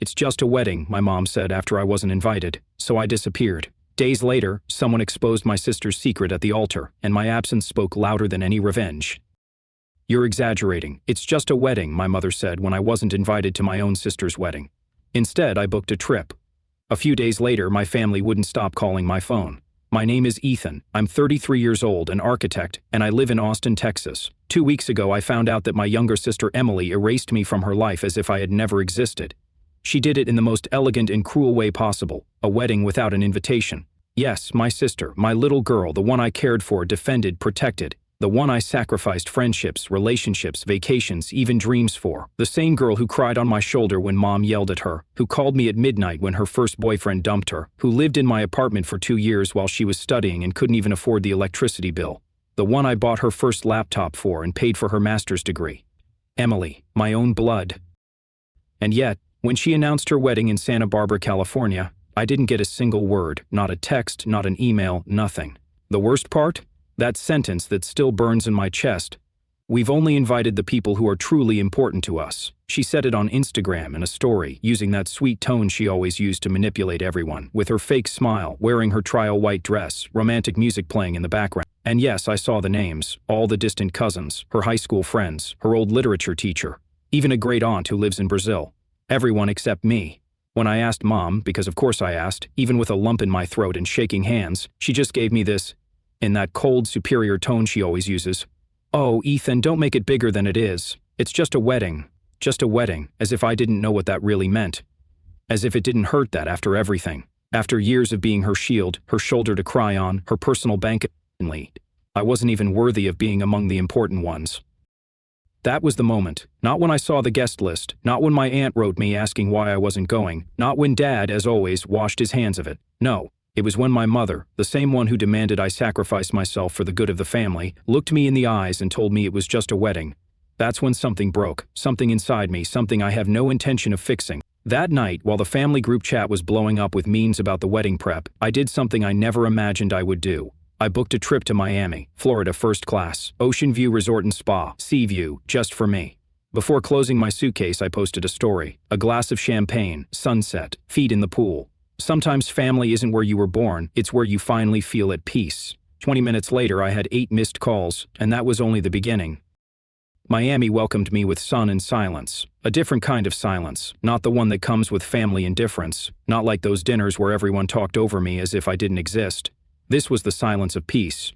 "It's just a wedding," my mom said after I wasn't invited, so I disappeared. Days later, someone exposed my sister's secret at the altar, and my absence spoke louder than any revenge. "You're exaggerating. It's just a wedding," my mother said when I wasn't invited to my own sister's wedding. Instead, I booked a trip. A few days later, my family wouldn't stop calling my phone. "My name is Ethan. I'm 33 years old, an architect, and I live in Austin, Texas. 2 weeks ago, I found out that my younger sister Emily erased me from her life as if I had never existed. She did it in the most elegant and cruel way possible, a wedding without an invitation. Yes, my sister, my little girl, the one I cared for, defended, protected, the one I sacrificed friendships, relationships, vacations, even dreams for. The same girl who cried on my shoulder when mom yelled at her, who called me at midnight when her first boyfriend dumped her, who lived in my apartment for 2 years while she was studying and couldn't even afford the electricity bill. The one I bought her first laptop for and paid for her master's degree. Emily, my own blood. And yet, when she announced her wedding in Santa Barbara, California, I didn't get a single word, not a text, not an email, nothing. The worst part? That sentence that still burns in my chest. "We've only invited the people who are truly important to us." She said it on Instagram in a story, using that sweet tone she always used to manipulate everyone, with her fake smile, wearing her trial white dress, romantic music playing in the background. And yes, I saw the names, all the distant cousins, her high school friends, her old literature teacher, even a great aunt who lives in Brazil. Everyone except me. When I asked Mom, because of course I asked, even with a lump in my throat and shaking hands, she just gave me this, in that cold, superior tone she always uses. "Oh, Ethan, don't make it bigger than it is. It's just a wedding. Just a wedding," as if I didn't know what that really meant. As if it didn't hurt that after everything. After years of being her shield, her shoulder to cry on, her personal bank, I wasn't even worthy of being among the important ones. That was the moment. Not when I saw the guest list, not when my aunt wrote me asking why I wasn't going, not when Dad, as always, washed his hands of it. No. It was when my mother, the same one who demanded I sacrifice myself for the good of the family, looked me in the eyes and told me it was just a wedding. That's when something broke, something inside me, something I have no intention of fixing. That night, while the family group chat was blowing up with memes about the wedding prep, I did something I never imagined I would do. I booked a trip to Miami, Florida, first class, Ocean View Resort and Spa, Sea View, just for me. Before closing my suitcase, I posted a story, a glass of champagne, sunset, feet in the pool. Sometimes family isn't where you were born, it's where you finally feel at peace. 20 minutes later, I had 8 missed calls, and that was only the beginning. Miami welcomed me with sun and silence. A different kind of silence, not the one that comes with family indifference, not like those dinners where everyone talked over me as if I didn't exist. This was the silence of peace.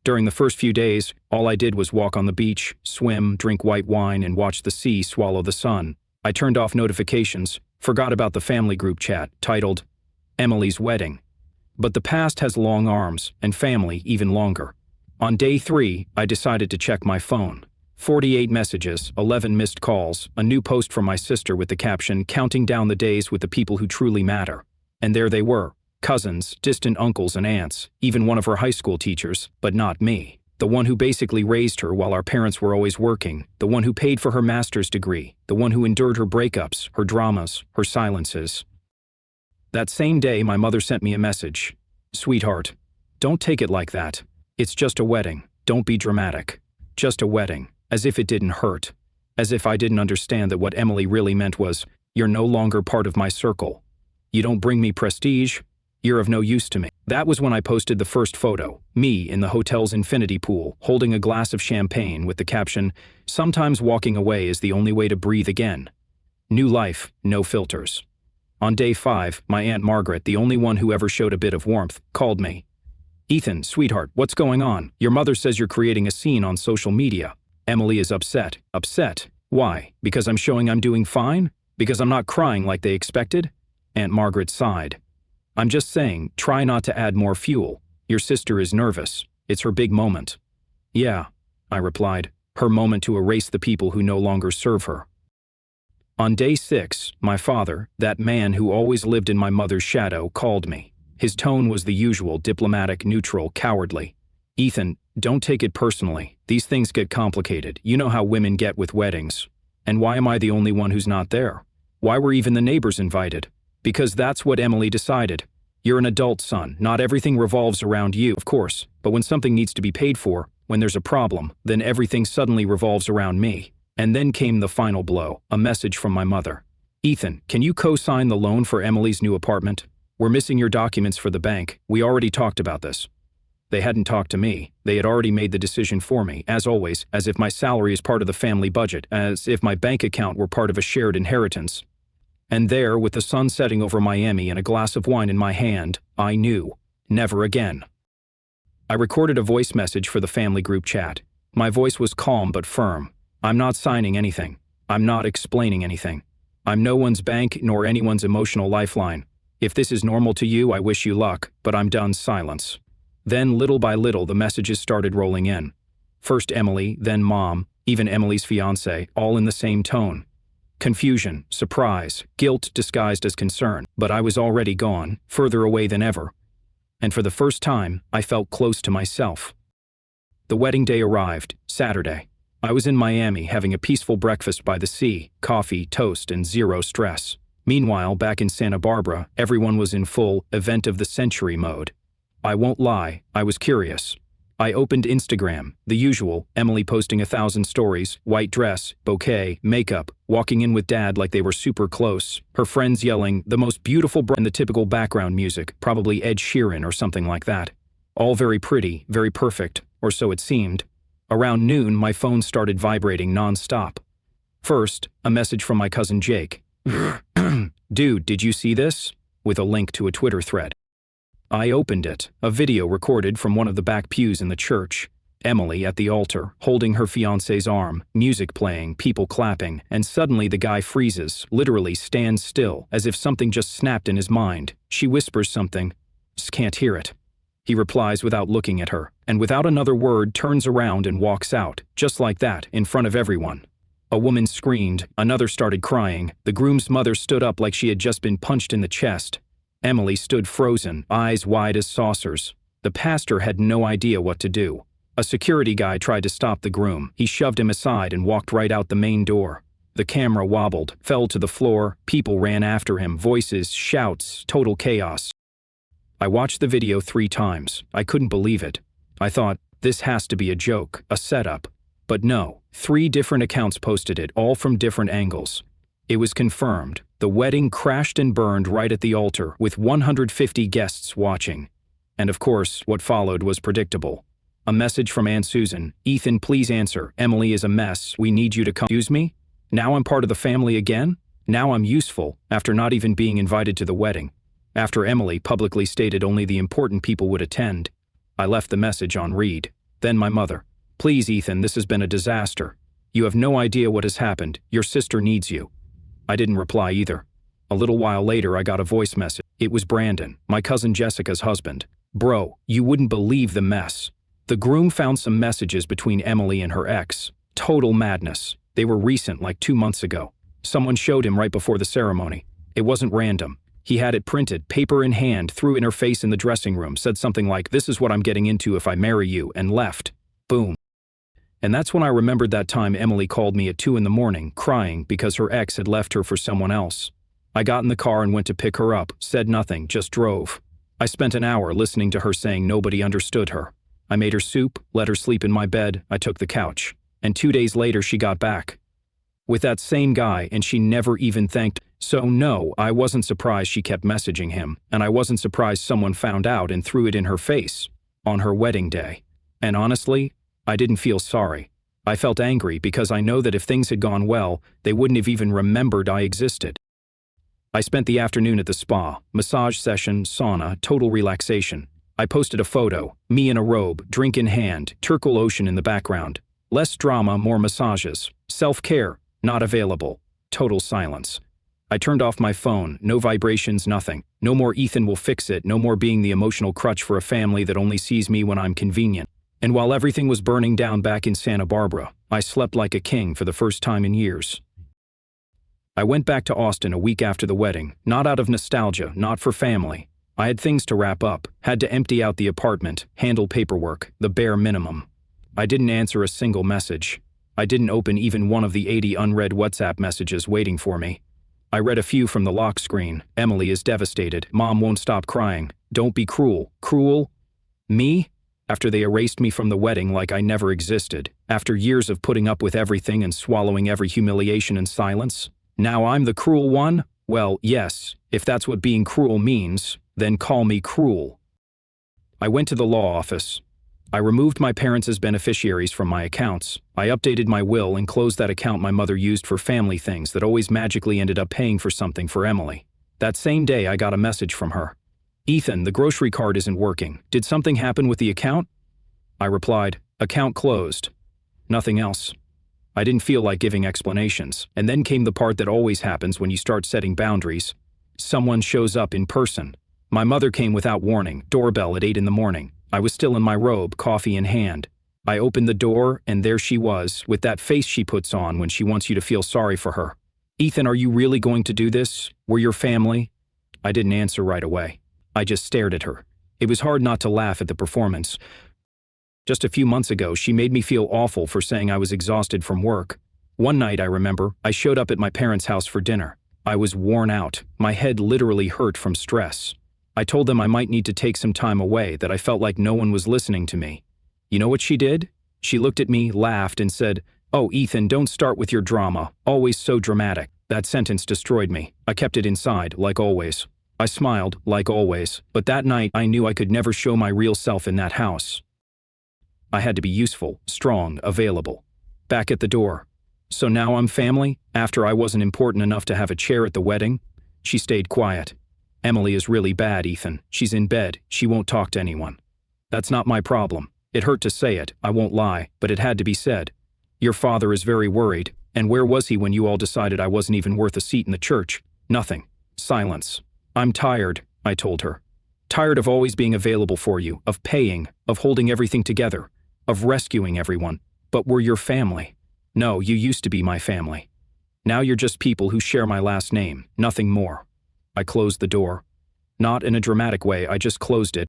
During the first few days, all I did was walk on the beach, swim, drink white wine, and watch the sea swallow the sun. I turned off notifications, forgot about the family group chat, titled, Emily's Wedding. But the past has long arms, and family even longer. On day 3, I decided to check my phone. 48 messages, 11 missed calls, a new post from my sister with the caption, "Counting down the days with the people who truly matter." And there they were, cousins, distant uncles and aunts, even one of her high school teachers, but not me. The one who basically raised her while our parents were always working, the one who paid for her master's degree, the one who endured her breakups, her dramas, her silences. That same day, my mother sent me a message. "Sweetheart, don't take it like that. It's just a wedding. Don't be dramatic. Just a wedding." As if it didn't hurt. As if I didn't understand that what Emily really meant was, "You're no longer part of my circle. You don't bring me prestige. You're of no use to me." That was when I posted the first photo, me in the hotel's infinity pool, holding a glass of champagne with the caption, "Sometimes walking away is the only way to breathe again." New life, no filters. On day 5, my Aunt Margaret, the only one who ever showed a bit of warmth, called me. "Ethan, sweetheart, what's going on? Your mother says you're creating a scene on social media. Emily is upset." Upset? Why? Because I'm showing I'm doing fine? Because I'm not crying like they expected? Aunt Margaret sighed. "I'm just saying, try not to add more fuel. Your sister is nervous. It's her big moment." "Yeah," I replied, "her moment to erase the people who no longer serve her." On day 6, my father, that man who always lived in my mother's shadow, called me. His tone was the usual, diplomatic, neutral, cowardly. "Ethan, don't take it personally. These things get complicated. You know how women get with weddings. And why am I the only one who's not there? Why were even the neighbors invited? Because that's what Emily decided. You're an adult, son. Not everything revolves around you, of course. But when something needs to be paid for, when there's a problem, then everything suddenly revolves around me." And then came the final blow, a message from my mother. Ethan, can you co-sign the loan for Emily's new apartment? We're missing your documents for the bank. We already talked about this. They hadn't talked to me. They had already made the decision for me, as always, as if my salary is part of the family budget, as if my bank account were part of a shared inheritance. And there, with the sun setting over Miami and a glass of wine in my hand, I knew. Never again. I recorded a voice message for the family group chat. My voice was calm but firm. I'm not signing anything. I'm not explaining anything. I'm no one's bank nor anyone's emotional lifeline. If this is normal to you, I wish you luck, but I'm done. Silence. Then, little by little, the messages started rolling in. First Emily, then Mom, even Emily's fiancé, all in the same tone. Confusion, surprise, guilt disguised as concern, but I was already gone, further away than ever. And for the first time, I felt close to myself. The wedding day arrived, Saturday. I was in Miami having a peaceful breakfast by the sea, coffee, toast, and zero stress. Meanwhile, back in Santa Barbara, everyone was in full event of the century mode. I won't lie, I was curious. I opened Instagram, the usual, Emily posting 1,000 stories, white dress, bouquet, makeup, walking in with Dad like they were super close, her friends yelling, the most beautiful and the typical background music, probably Ed Sheeran or something like that. All very pretty, very perfect, or so it seemed. Around noon, my phone started vibrating non-stop. First, a message from my cousin Jake. Dude, did you see this? With a link to a Twitter thread. I opened it, a video recorded from one of the back pews in the church. Emily at the altar, holding her fiancé's arm, music playing, people clapping, and suddenly the guy freezes, literally stands still, as if something just snapped in his mind. She whispers something. Just can't hear it. He replies without looking at her, and without another word turns around and walks out, just like that, in front of everyone. A woman screamed, another started crying, the groom's mother stood up like she had just been punched in the chest. Emily stood frozen, eyes wide as saucers. The pastor had no idea what to do. A security guy tried to stop the groom. He shoved him aside and walked right out the main door. The camera wobbled, fell to the floor, people ran after him, voices, shouts, total chaos. I watched the video 3 times. I couldn't believe it. I thought, this has to be a joke, a setup. But no, 3 different accounts posted it, all from different angles. It was confirmed. The wedding crashed and burned right at the altar, with 150 guests watching. And of course, what followed was predictable. A message from Aunt Susan. Ethan, please answer. Emily is a mess. We need you to come. Excuse me? Now I'm part of the family again? Now I'm useful, after not even being invited to the wedding. After Emily publicly stated only the important people would attend. I left the message on read. Then my mother. Please, Ethan, this has been a disaster. You have no idea what has happened. Your sister needs you. I didn't reply either. A little while later, I got a voice message. It was Brandon, my cousin Jessica's husband. Bro, you wouldn't believe the mess. The groom found some messages between Emily and her ex. Total madness. They were recent, like 2 months ago. Someone showed him right before the ceremony. It wasn't random. He had it printed, paper in hand, threw it in her face in the dressing room, said something like, this is what I'm getting into if I marry you, and left. Boom. And that's when I remembered that time Emily called me at 2 in the morning, crying because her ex had left her for someone else. I got in the car and went to pick her up, said nothing, just drove. I spent an hour listening to her saying nobody understood her. I made her soup, let her sleep in my bed, I took the couch. And 2 days later she got back. With that same guy, and she never even thanked. So no, I wasn't surprised she kept messaging him, and I wasn't surprised someone found out and threw it in her face. On her wedding day. And honestly, I didn't feel sorry. I felt angry because I know that if things had gone well, they wouldn't have even remembered I existed. I spent the afternoon at the spa, massage session, sauna, total relaxation. I posted a photo, me in a robe, drink in hand, turquoise ocean in the background. Less drama, more massages. Self-care, not available. Total silence. I turned off my phone, no vibrations, nothing. No more Ethan will fix it, no more being the emotional crutch for a family that only sees me when I'm convenient. And while everything was burning down back in Santa Barbara, I slept like a king for the first time in years. I went back to Austin a week after the wedding, not out of nostalgia, not for family. I had things to wrap up, had to empty out the apartment, handle paperwork, the bare minimum. I didn't answer a single message. I didn't open even one of the 80 unread WhatsApp messages waiting for me. I read a few from the lock screen. Emily is devastated. Mom won't stop crying. Don't be cruel. Cruel? Me? After they erased me from the wedding like I never existed, after years of putting up with everything and swallowing every humiliation in silence, Now I'm the cruel one? Well, yes, if that's what being cruel means, then call me cruel. I went to the law office. I removed my parents as beneficiaries from my accounts. I updated my will and closed that account my mother used for family things that always magically ended up paying for something for Emily. That same day, I got a message from her. "Ethan, the grocery card isn't working. Did something happen with the account?" I replied, "Account closed." Nothing else. I didn't feel like giving explanations. And then came the part that always happens when you start setting boundaries. Someone shows up in person. My mother came without warning, doorbell at 8 in the morning. I was still in my robe, coffee in hand. I opened the door, and there she was, with that face she puts on when she wants you to feel sorry for her. "Ethan, are you really going to do this? We're your family?" I didn't answer right away. I just stared at her. It was hard not to laugh at the performance. Just a few months ago, she made me feel awful for saying I was exhausted from work. One night, I remember, I showed up at my parents' house for dinner. I was worn out. My head literally hurt from stress. I told them I might need to take some time away, that I felt like no one was listening to me. You know what she did? She looked at me, laughed, and said, "Oh, Ethan, don't start with your drama. Always so dramatic." That sentence destroyed me. I kept it inside, like always. I smiled, like always, but that night I knew I could never show my real self in that house. I had to be useful, strong, available. Back at the door. "So now I'm family, after I wasn't important enough to have a chair at the wedding?" She stayed quiet. "Emily is really bad, Ethan. She's in bed. She won't talk to anyone." That's not my problem. It hurt to say it, I won't lie, but it had to be said. "Your father is very worried. And where was he when you all decided I wasn't even worth a seat in the church?" Nothing. Silence. "I'm tired," I told her. "Tired of always being available for you, of paying, of holding everything together, of rescuing everyone. But we're your family. No, you used to be my family. Now you're just people who share my last name, nothing more." I closed the door. Not in a dramatic way, I just closed it.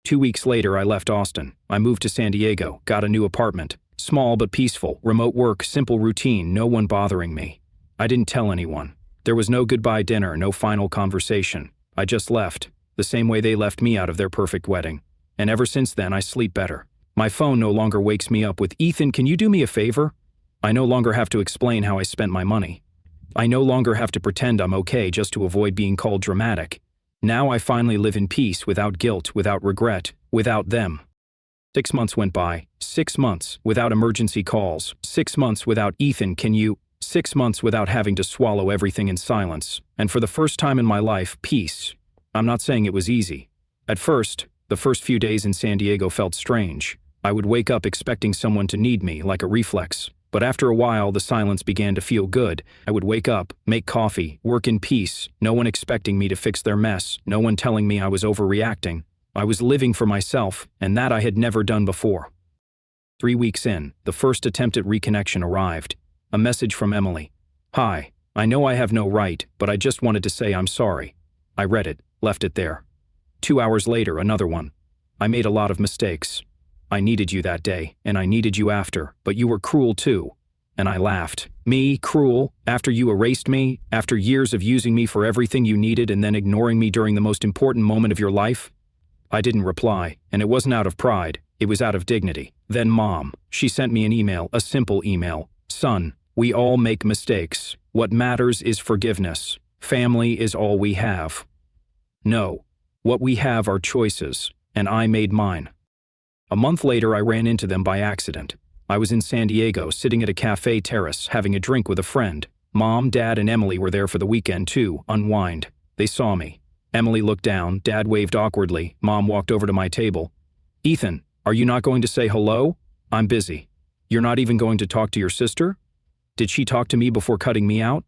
2 weeks later, I left Austin. I moved to San Diego, got a new apartment. Small but peaceful, remote work, simple routine, no one bothering me. I didn't tell anyone. There was no goodbye dinner, no final conversation. I just left, the same way they left me out of their perfect wedding. And ever since then, I sleep better. My phone no longer wakes me up with, "Ethan, can you do me a favor?" I no longer have to explain how I spent my money. I no longer have to pretend I'm okay just to avoid being called dramatic. Now I finally live in peace, without guilt, without regret, without them. 6 months went by. 6 months without emergency calls. 6 months without "Ethan, can you?" 6 months without having to swallow everything in silence. And for the first time in my life, peace. I'm not saying it was easy. At first, the first few days in San Diego felt strange. I would wake up expecting someone to need me, like a reflex. But after a while, the silence began to feel good. I would wake up, make coffee, work in peace, no one expecting me to fix their mess, no one telling me I was overreacting. I was living for myself, and that I had never done before. 3 weeks in, the first attempt at reconnection arrived. A message from Emily. "Hi, I know I have no right, but I just wanted to say I'm sorry." I read it, left it there. 2 hours later, another one. "I made a lot of mistakes. I needed you that day, and I needed you after, but you were cruel too." And I laughed. "Me, cruel? After you erased me? After years of using me for everything you needed and then ignoring me during the most important moment of your life?" I didn't reply, and it wasn't out of pride, it was out of dignity. Then Mom. She sent me an email, a simple email. "Son, we all make mistakes. What matters is forgiveness. Family is all we have." No. What we have are choices, and I made mine. A month later, I ran into them by accident. I was in San Diego, sitting at a cafe terrace, having a drink with a friend. Mom, Dad, and Emily were there for the weekend too, unwind. They saw me. Emily looked down, Dad waved awkwardly, Mom walked over to my table. "Ethan, are you not going to say hello?" "I'm busy." "You're not even going to talk to your sister?" "Did she talk to me before cutting me out?"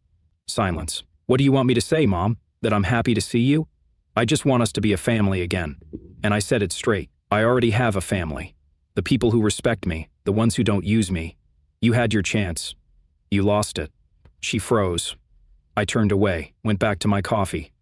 Silence. "What do you want me to say, Mom? That I'm happy to see you? I just want us to be a family again." And I said it straight. I already have a family. The people who respect me, the ones who don't use me. You had your chance. You lost it. She froze. I turned away, went back to my coffee.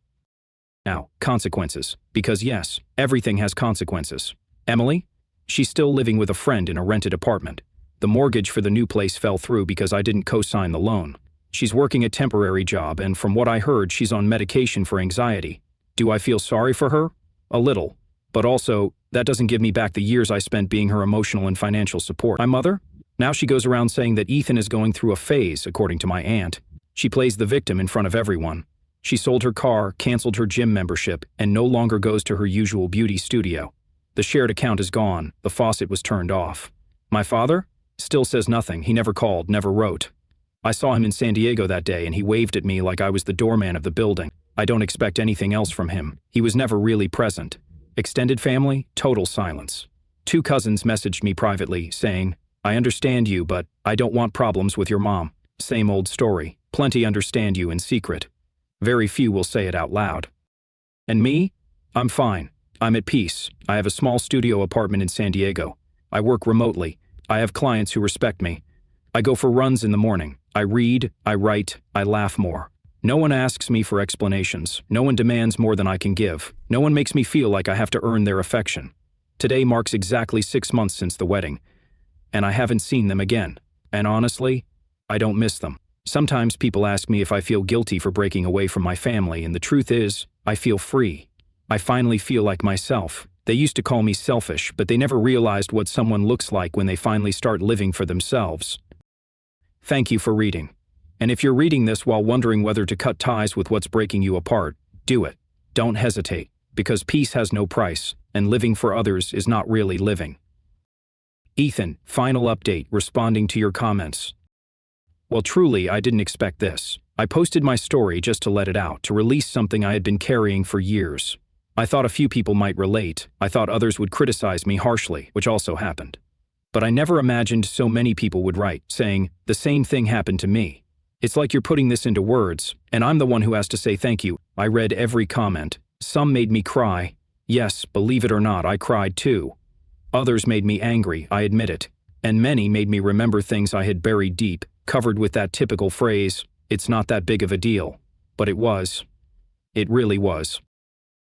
Now, consequences. Because yes, everything has consequences. Emily? She's still living with a friend in a rented apartment. The mortgage for the new place fell through because I didn't co-sign the loan. She's working a temporary job, and from what I heard, she's on medication for anxiety. Do I feel sorry for her? A little. But also, that doesn't give me back the years I spent being her emotional and financial support. My mother? Now she goes around saying that Ethan is going through a phase, according to my aunt. She plays the victim in front of everyone. She sold her car, canceled her gym membership, and no longer goes to her usual beauty studio. The shared account is gone, the faucet was turned off. My father? Still says nothing, he never called, never wrote. I saw him in San Diego that day and he waved at me like I was the doorman of the building. I don't expect anything else from him. He was never really present. Extended family, total silence. 2 cousins messaged me privately, saying, I understand you, but I don't want problems with your mom. Same old story. Plenty understand you in secret. Very few will say it out loud. And me? I'm fine. I'm at peace. I have a small studio apartment in San Diego. I work remotely. I have clients who respect me. I go for runs in the morning. I read, I write, I laugh more. No one asks me for explanations. No one demands more than I can give. No one makes me feel like I have to earn their affection. Today marks exactly 6 months since the wedding, and I haven't seen them again. And honestly, I don't miss them. Sometimes people ask me if I feel guilty for breaking away from my family, and the truth is, I feel free. I finally feel like myself. They used to call me selfish, but they never realized what someone looks like when they finally start living for themselves. Thank you for reading. And if you're reading this while wondering whether to cut ties with what's breaking you apart, do it. Don't hesitate, because peace has no price, and living for others is not really living. Ethan, final update, responding to your comments. Well, truly, I didn't expect this. I posted my story just to let it out, to release something I had been carrying for years. I thought a few people might relate. I thought others would criticize me harshly, which also happened. But I never imagined so many people would write, saying, the same thing happened to me. It's like you're putting this into words, and I'm the one who has to say thank you. I read every comment. Some made me cry. Yes, believe it or not, I cried too. Others made me angry, I admit it. And many made me remember things I had buried deep, covered with that typical phrase, it's not that big of a deal. But it was. It really was.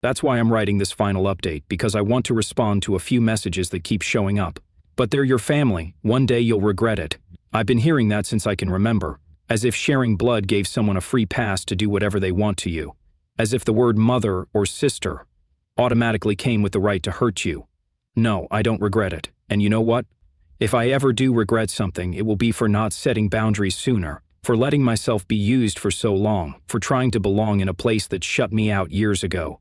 That's why I'm writing this final update, because I want to respond to a few messages that keep showing up. But they're your family, one day you'll regret it. I've been hearing that since I can remember. As if sharing blood gave someone a free pass to do whatever they want to you. As if the word mother or sister automatically came with the right to hurt you. No, I don't regret it. And you know what? If I ever do regret something, it will be for not setting boundaries sooner, for letting myself be used for so long, for trying to belong in a place that shut me out years ago.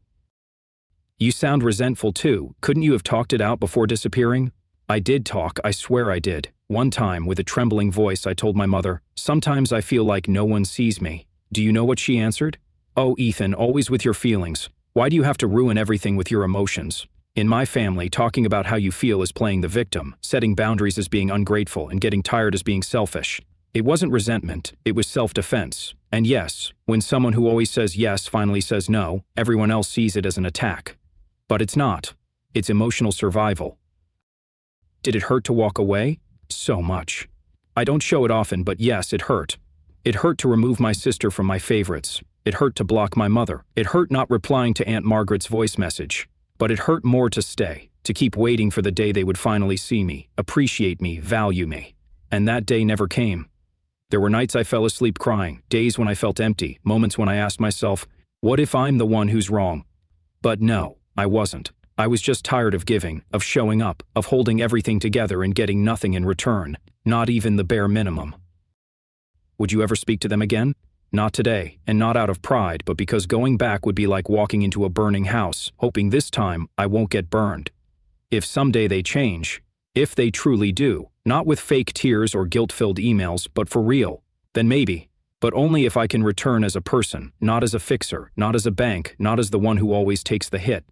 You sound resentful too. Couldn't you have talked it out before disappearing? I did talk, I swear I did. One time, with a trembling voice, I told my mother, sometimes I feel like no one sees me. Do you know what she answered? Oh, Ethan, always with your feelings. Why do you have to ruin everything with your emotions? In my family, talking about how you feel is playing the victim, setting boundaries as being ungrateful, and getting tired as being selfish. It wasn't resentment, it was self-defense. And yes, when someone who always says yes finally says no, everyone else sees it as an attack. But it's not. It's emotional survival. Did it hurt to walk away? So much. I don't show it often, but yes, it hurt. It hurt to remove my sister from my favorites. It hurt to block my mother. It hurt not replying to Aunt Margaret's voice message. But it hurt more to stay, to keep waiting for the day they would finally see me, appreciate me, value me. And that day never came. There were nights I fell asleep crying, days when I felt empty, moments when I asked myself, what if I'm the one who's wrong? But no, I wasn't. I was just tired of giving, of showing up, of holding everything together and getting nothing in return, not even the bare minimum. Would you ever speak to them again? Not today, and not out of pride, but because going back would be like walking into a burning house, hoping this time I won't get burned. If someday they change, if they truly do, not with fake tears or guilt-filled emails, but for real, then maybe. But only if I can return as a person, not as a fixer, not as a bank, not as the one who always takes the hit.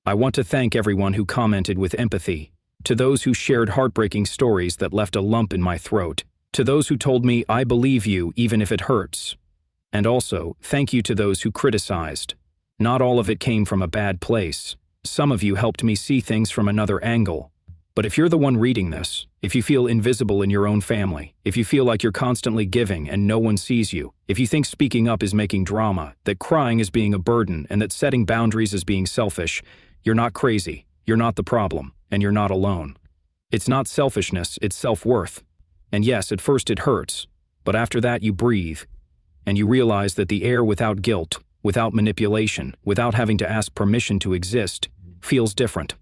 I want to thank everyone who commented with empathy, to those who shared heartbreaking stories that left a lump in my throat, to those who told me I believe you even if it hurts. And also, thank you to those who criticized. Not all of it came from a bad place. Some of you helped me see things from another angle. But if you're the one reading this, if you feel invisible in your own family, if you feel like you're constantly giving and no one sees you, if you think speaking up is making drama, that crying is being a burden, and that setting boundaries is being selfish, you're not crazy, you're not the problem, and you're not alone. It's not selfishness, it's self-worth. And yes, at first it hurts, but after that you breathe, and you realize that the air without guilt, without manipulation, without having to ask permission to exist, feels different.